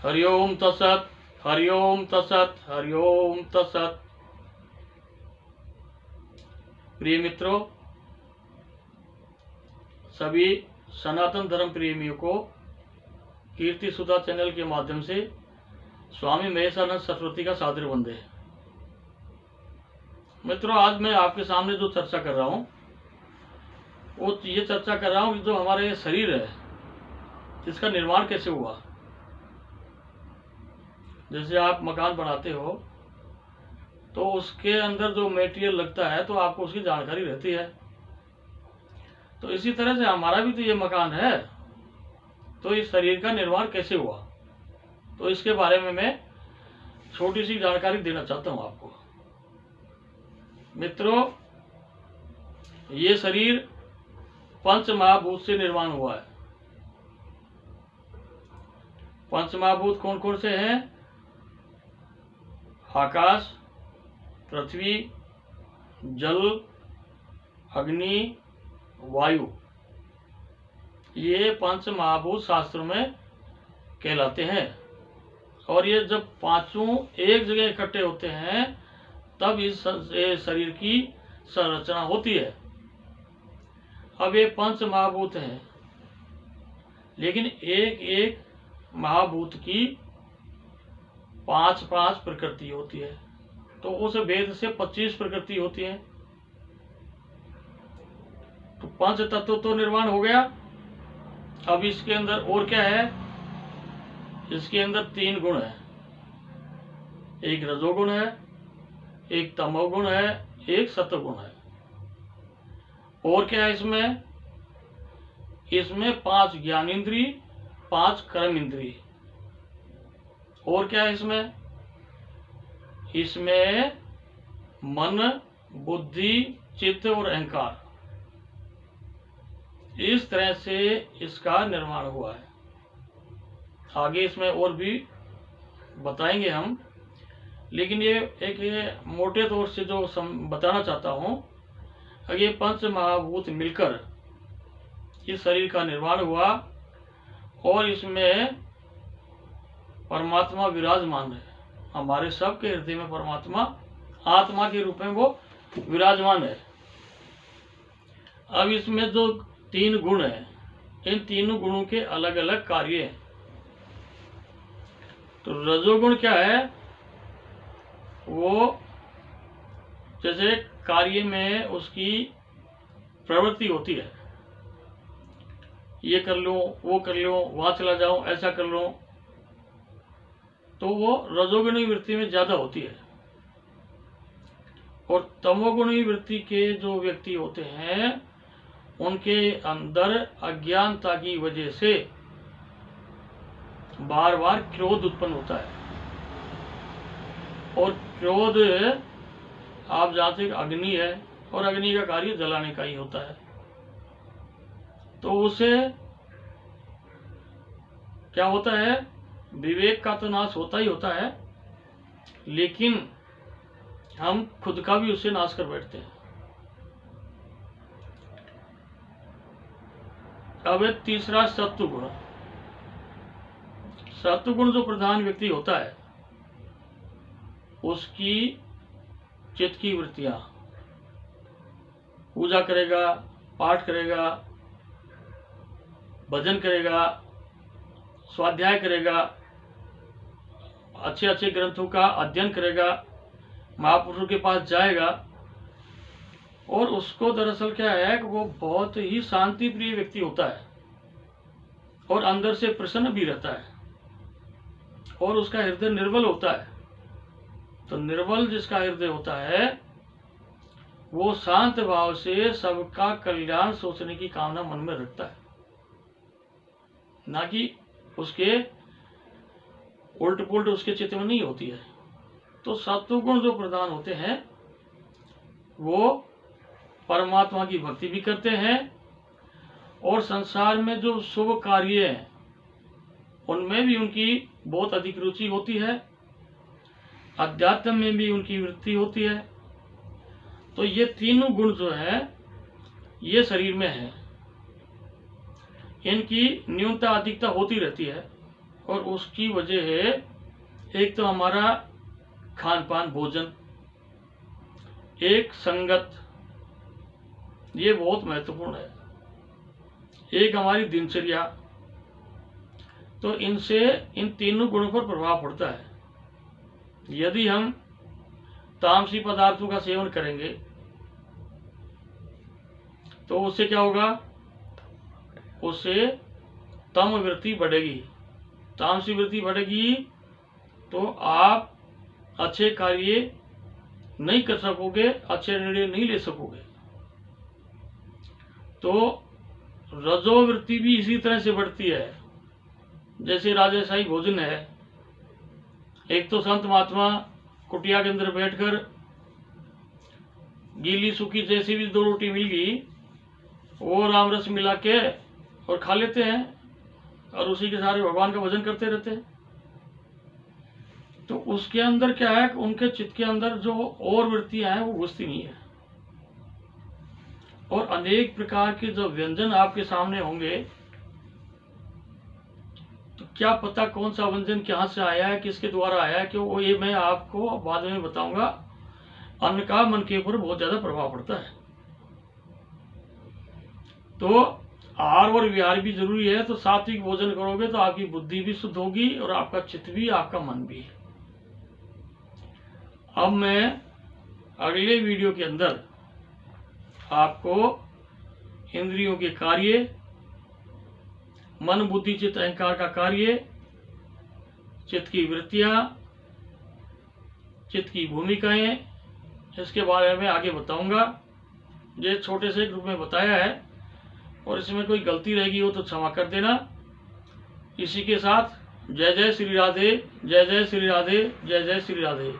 हरिओम तत्सत, हरिओम तत्सत, हरिओम तत्सत। प्रिय मित्रों, सभी सनातन धर्म प्रेमियों को कीर्ति सुधा चैनल के माध्यम से स्वामी महेशानंद सरस्वती का सादर वंदे। मित्रों, आज मैं आपके सामने जो चर्चा कर रहा हूँ वो ये चर्चा कर रहा हूँ कि जो हमारे ये शरीर है इसका निर्माण कैसे हुआ। जैसे आप मकान बनाते हो तो उसके अंदर जो मटेरियल लगता है तो आपको उसकी जानकारी रहती है। तो इसी तरह से हमारा भी तो ये मकान है, तो इस शरीर का निर्माण कैसे हुआ, तो इसके बारे में मैं छोटी सी जानकारी देना चाहता हूँ आपको। मित्रों, ये शरीर पंच महाभूत से निर्माण हुआ है। पंच महाभूत कौन कौन से हैं? आकाश, पृथ्वी, जल, अग्नि, वायु। ये पंच महाभूत शास्त्रों में कहलाते हैं। और ये जब पांचों एक जगह इकट्ठे होते हैं तब इस शरीर की संरचना होती है। अब ये पंच महाभूत हैं, लेकिन एक एक महाभूत की पांच पांच प्रकृति होती है। तो उस भेद से 25 प्रकृति होती है। तो पंच तत्व तो निर्माण हो गया। अब इसके अंदर और क्या है? इसके अंदर 3 गुण है। एक रजोगुण है, एक तमोगुण है, एक सत्वगुण है। और क्या है इसमें? इसमें 5 ज्ञानेंद्री, 5 कर्म इंद्री। और क्या है इसमें? इसमें मन, बुद्धि, चित्त और अहंकार। इस तरह से इसका निर्माण हुआ है। आगे इसमें और भी बताएंगे हम, लेकिन ये एक मोटे तौर से जो बताना चाहता हूँ, ये पंच महाभूत मिलकर इस शरीर का निर्माण हुआ और इसमें परमात्मा विराजमान है। हमारे सबके हृदय में परमात्मा आत्मा के रूप में वो विराजमान है। अब इसमें जो 3 गुण है, इन तीनों गुणों के अलग अलग कार्य हैं। तो रजोगुण क्या है? वो जैसे कार्य में उसकी प्रवृत्ति होती है, ये कर लो, वो कर लो, वहां चला जाओ, ऐसा कर लो, तो वो रजोगुणी वृत्ति में ज्यादा होती है। और तमोगुणी वृत्ति के जो व्यक्ति होते हैं उनके अंदर अज्ञानता की वजह से बार बार क्रोध उत्पन्न होता है। और क्रोध आप जानते हैं अग्नि है, और अग्नि का कार्य जलाने का ही होता है। तो उसे क्या होता है? विवेक का तो नाश होता ही होता है, लेकिन हम खुद का भी उससे नाश कर बैठते हैं। अब तीसरा सत्वगुण। सत्वगुण जो प्रधान व्यक्ति होता है उसकी चित्त की वृत्तियां, पूजा करेगा, पाठ करेगा, भजन करेगा, स्वाध्याय करेगा, अच्छे अच्छे ग्रंथों का अध्ययन करेगा, महापुरुषों के पास जाएगा। और उसको दरअसल क्या है कि वो बहुत ही शांति प्रिय व्यक्ति होता है और अंदर से प्रसन्न भी रहता है और उसका हृदय निर्मल होता है। तो निर्मल जिसका हृदय होता है वो शांत भाव से सबका कल्याण सोचने की कामना मन में रखता है, ना कि उसके उल्ट पुल्ट उसके चित्त में नहीं होती है। तो सत्वगुण जो प्रधान होते हैं वो परमात्मा की भक्ति भी करते हैं और संसार में जो शुभ कार्य हैं उनमें भी उनकी बहुत अधिक रुचि होती है, अध्यात्म में भी उनकी वृत्ति होती है। तो ये तीनों गुण जो है ये शरीर में है, इनकी न्यूनता अधिकता होती रहती है। और उसकी वजह है एक तो हमारा खान पान भोजन, एक संगत, ये बहुत महत्वपूर्ण है, एक हमारी दिनचर्या। तो इनसे इन तीनों गुणों पर प्रभाव पड़ता है। यदि हम तामसी पदार्थों का सेवन करेंगे तो उससे क्या होगा, उससे तम वृत्ति बढ़ेगी। तामसी वृत्ति बढ़ेगी तो आप अच्छे कार्य नहीं कर सकोगे, अच्छे निर्णय नहीं ले सकोगे। तो रजोवृत्ति भी इसी तरह से बढ़ती है। जैसे राजशाही भोजन है, एक तो संत महात्मा कुटिया के अंदर बैठकर गीली सूखी जैसी भी 2 रोटी मिल गई वो राम रस मिला के और खा लेते हैं और उसी के सारे भगवान का भजन करते रहते हैं। तो उसके अंदर क्या है, उनके चित्त के अंदर जो और वृत्तियां हैं वो घुसती नहीं है। और अनेक प्रकार के जो व्यंजन आपके सामने होंगे तो क्या पता कौन सा व्यंजन कहाँ से आया है, किसके द्वारा आया है, क्यों, वो ये मैं आपको बाद में बताऊंगा। अन्न का मन के ऊपर बहुत ज्यादा प्रभाव पड़ता है। तो आहार और विहार भी जरूरी है। तो सात्विक भोजन करोगे तो आपकी बुद्धि भी शुद्ध होगी और आपका चित्त भी, आपका मन भी। अब मैं अगले वीडियो के अंदर आपको इंद्रियों के कार्य, मन बुद्धि चित्त अहंकार का कार्य, चित्त की वृत्तियां, चित्त की भूमिकाएं, इसके बारे में आगे बताऊंगा। ये छोटे से ग्रुप में बताया है और इसमें कोई गलती रहेगी हो तो क्षमा कर देना। इसी के साथ जय जय श्री राधे, जय जय श्री राधे, जय जय श्री राधे।